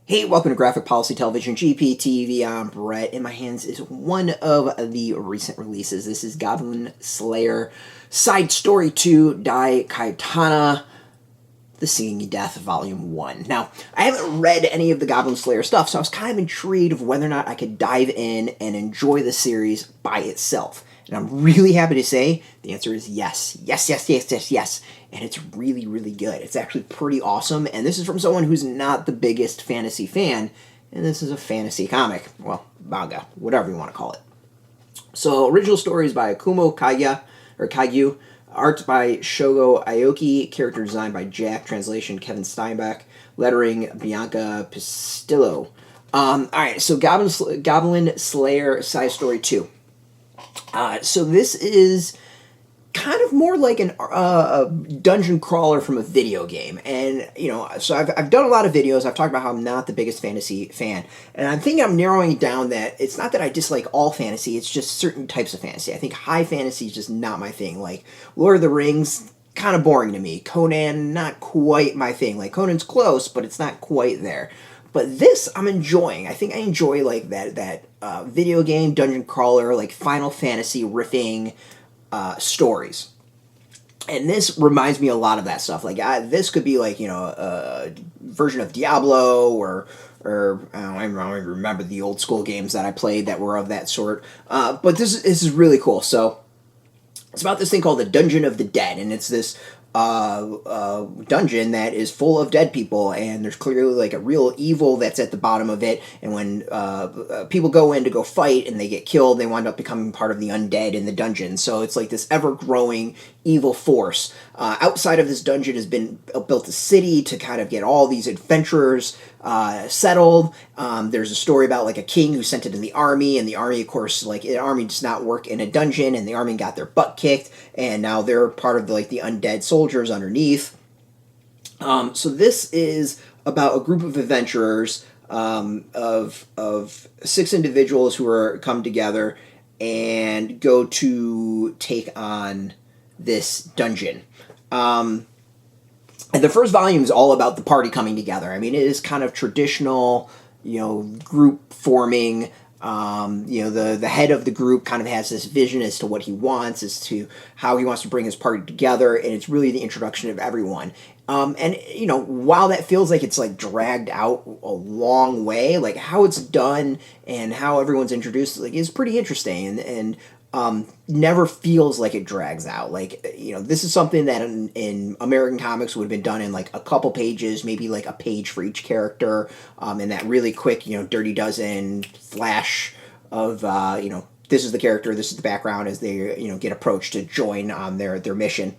Hey, welcome to Graphic Policy Television, GPTV. I'm Brett. In my hands is one of the recent releases. This is Goblin Slayer Side Story 2, Dai Katana, The Singing Death, Volume 1. Now, I haven't read any of the Goblin Slayer stuff, so I was kind of intrigued of whether or not I could dive in and enjoy the series by itself. And I'm really happy to say the answer is yes. Yes, yes, yes, yes, yes. And it's really, really good. It's actually pretty awesome. And this is from someone who's not the biggest fantasy fan. And this is a fantasy comic. Well, manga, whatever you want to call it. So, original story is by Kumo Kagyu. Art by Shogo Aoki. Character design by Jack. Translation Kevin Steinbach. Lettering Bianca Pistillo. Alright, so Goblin Slayer Side Story 2. So this is kind of more like a dungeon crawler from a video game. And, so I've done a lot of videos. I've talked about how I'm not the biggest fantasy fan. And I'm thinking I'm narrowing it down that it's not that I dislike all fantasy, it's just certain types of fantasy. I think high fantasy is just not my thing. Like, Lord of the Rings, kind of boring to me. Conan, not quite my thing. Like, Conan's close, but it's not quite there. But this I'm enjoying. I think I enjoy like that video game dungeon crawler, like Final Fantasy riffing stories. And this reminds me a lot of that stuff. Like this could be like a version of Diablo or I don't even remember the old school games that I played that were of that sort. But this is really cool. So it's about this thing called the Dungeon of the Dead, and it's this dungeon that is full of dead people, and there's clearly like a real evil that's at the bottom of it, and when people go in to go fight and they get killed, they wind up becoming part of the undead in the dungeon. So it's like this ever-growing evil force. Outside of this dungeon has been built a city to kind of get all these adventurers settled. There's a story about like a king who sent it in the army, and the army, of course, like the army does not work in a dungeon, and the army got their butt kicked, and now they're part of the undead soldiers underneath. So this is about a group of adventurers of 6 individuals who are come together and go to take on this dungeon. And the first volume is all about the party coming together. I mean, it is kind of traditional, group forming. The head of the group kind of has this vision as to what he wants, as to how he wants to bring his party together, and it's really the introduction of everyone. While that feels like it's like dragged out a long way, like how it's done and how everyone's introduced, like is pretty interesting and never feels like it drags out. Like, this is something that in American comics would have been done in like a couple pages, maybe like a page for each character, and that really quick, Dirty Dozen flash of, this is the character, this is the background as they, get approached to join on their mission.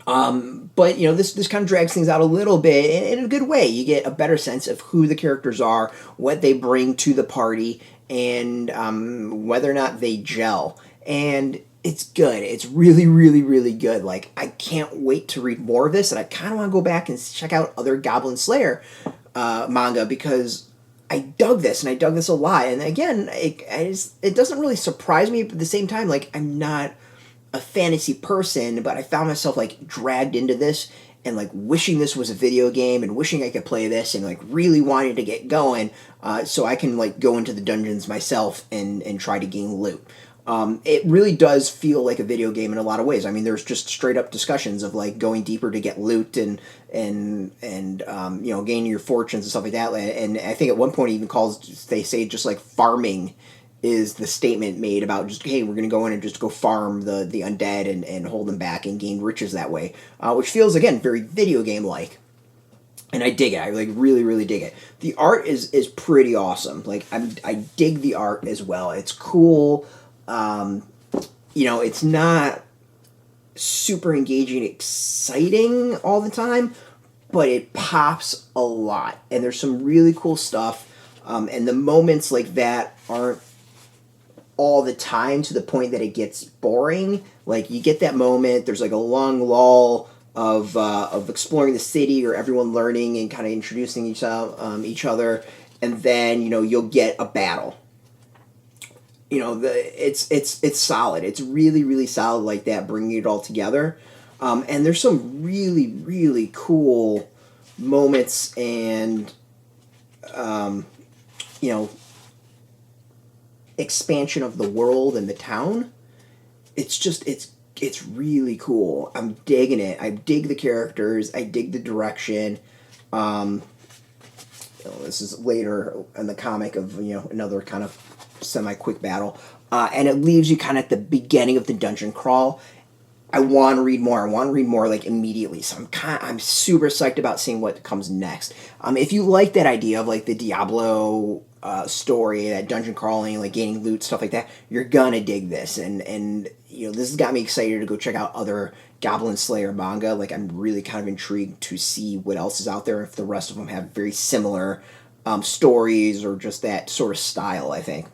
But this kind of drags things out a little bit in a good way. You get a better sense of who the characters are, what they bring to the party, and whether or not they gel. And it's good. It's really, really, really good. Like, I can't wait to read more of this, and I kind of want to go back and check out other Goblin Slayer manga, because I dug this, and I dug this a lot. And again, it doesn't really surprise me, but at the same time, like, I'm not a fantasy person, but I found myself like dragged into this and like wishing this was a video game and wishing I could play this and like really wanting to get going so I can like go into the dungeons myself and try to gain loot. It really does feel like a video game in a lot of ways. I mean, there's just straight up discussions of like going deeper to get loot and gaining your fortunes and stuff like that. And I think at one point they say just like farming is the statement made about just, hey, we're going to go in and just go farm the undead and hold them back and gain riches that way, which feels, again, very video game-like. And I dig it. I, like, really, really dig it. The art is pretty awesome. Like, I dig the art as well. It's cool. It's not super engaging, exciting all the time, but it pops a lot. And there's some really cool stuff. And the moments like that aren't all the time to the point that it gets boring. Like, you get that moment, there's like a long lull of exploring the city or everyone learning and kind of introducing each other, and then you'll get a battle. It's solid. It's really, really solid like that, bringing it all together. And there's some really, really cool moments and you know, expansion of the world and the town. It's just, it's really cool. I'm digging it. I dig the characters. I dig the direction. This is later in the comic of, another kind of semi-quick battle. And it leaves you kind of at the beginning of the dungeon crawl. I want to read more. I want to read more like immediately. So I'm super psyched about seeing what comes next. If you like that idea of like the Diablo story, that dungeon crawling, like gaining loot, stuff like that, you're gonna dig this. And this has got me excited to go check out other Goblin Slayer manga. Like, I'm really kind of intrigued to see what else is out there, if the rest of them have very similar stories or just that sort of style, I think.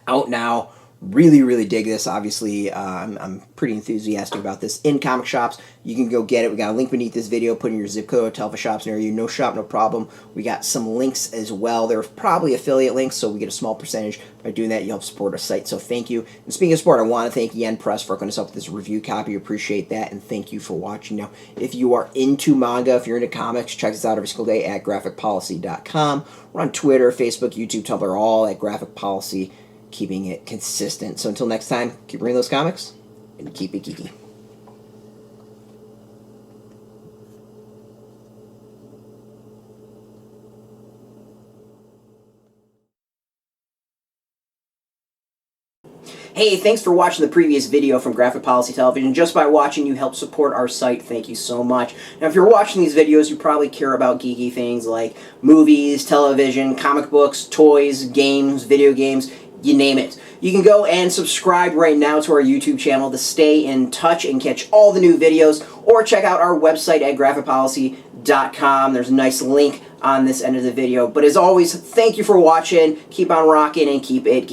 Out now. Really, really dig this. Obviously, I'm pretty enthusiastic about this. In comic shops, you can go get it. We got a link beneath this video. Put in your zip code. Tell if a shop's near you. No shop, no problem. We got some links as well. They're probably affiliate links, so we get a small percentage. By doing that, you help support our site, so thank you. And speaking of support, I want to thank Yen Press for hooking us up with this review copy. Appreciate that, and thank you for watching. Now, if you are into manga, if you're into comics, check us out every single day at graphicpolicy.com. We're on Twitter, Facebook, YouTube, Tumblr, all at Graphic Policy. Keeping it consistent. So until next time, keep reading those comics and keep it geeky. Hey, thanks for watching the previous video from Graphic Policy Television. Just by watching, you help support our site. Thank you so much. Now, if you're watching these videos, you probably care about geeky things like movies, television, comic books, toys, games, video games, you name it. You can go and subscribe right now to our YouTube channel to stay in touch and catch all the new videos, or check out our website at graphicpolicy.com. There's a nice link on this end of the video. But as always, thank you for watching. Keep on rocking and keep it geeky.